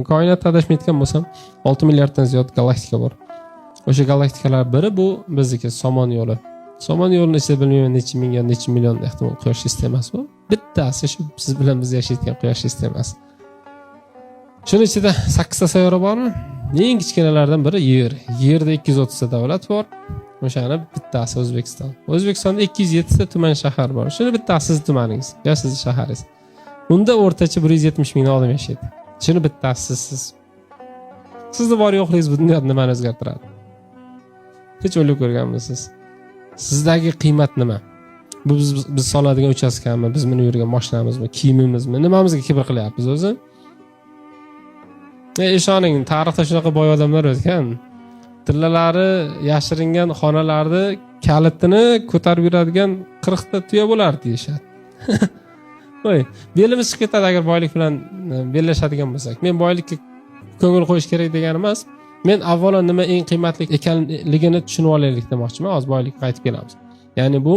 Koinotda adashmayotgan bo'lsam 6 milliarddan ziyod galaktika bor. O'sha galaktikalar biri bu bizniki Somon yo'li. Somon yo'lini ichida bilmayman necha ming yo necha million ehtimol quyosh sistemasi bor. Bittasi shu siz bilan biz yashayotgan quyosh sistemasi. Shuning ichida 8 ta sayyora bormi? Eng kichkinalardan biri Yer. Yerda 230 ta davlat bor. O'shani bittasi O'zbekiston. O'zbekistonda 207 ta tuman shahar bor. Shuni bittasi siz tumaningiz, yo siz shaharingiz. Unda o'rtacha 170 ming odam yashaydi. Shuni bittasi siz. Sizni bor yo'qligingiz bu dunyoda nimani o'zgartiradi? Hech o'ylab ko'rganmisiz? Sizdagi qiymat nima? Bu biz soladigan uchastkami, biz minib yurgan mashinamizmi, kiyimimizmi, nimamizga kibr qilyapmiz o'zi? Ishoning, tarixda shunaqa boy odamlar o'tgan. Tillalari yashiringan xonalarni kalitini ko'tarib yuradigan 40 ta tuya bo'lar deyishadi. Voy, belimiz chiqib ketadi agar boylik bilan bellashadigan bo'lsak. Men boylikka ko'ngil qo'yish kerak degani emas. Men avvalo nima eng qiymatli ekanligini tushunib olaylik demoqchiman. Hozir boylikka qaytib kelamiz. Ya'ni bu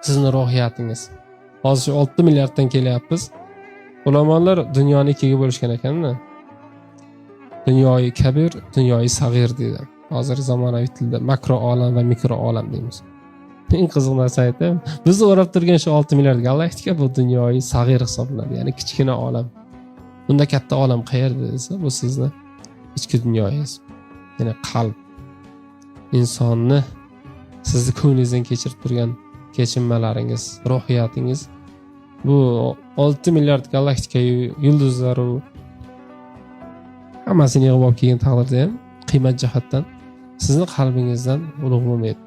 sizning ruhiyatingiz. Hozir 6 milliarddan kelyapmiz. Ulamolar dunyoni ikkiga bo'lishgan ekan-da. Dunyoyi kabir, dunyoyi sag'ir deydi. Hozir zamonaviy tilda makro olam va mikro olam deymiz. Eng qiziq narsa aytaymi? Bizni o'rab turgan shu 6 milliard galaktika bu dunyoyi sag'ir hisoblanadi, ya'ni kichkina olam. Bunda katta olam qayerda desa, bu sizni ichki dunyoyingiz. Ya'ni qalb. Insonni sizni ko'nglingizdan kechirib turgan kechinmalaringiz, ruhiyatingiz bu 6 milliard galaktika yulduzlar hammasini yig'ib olib kelgan taqdirda ham qiymat jihatdan sizni qalbingizdan ulug' bo'lmaydi.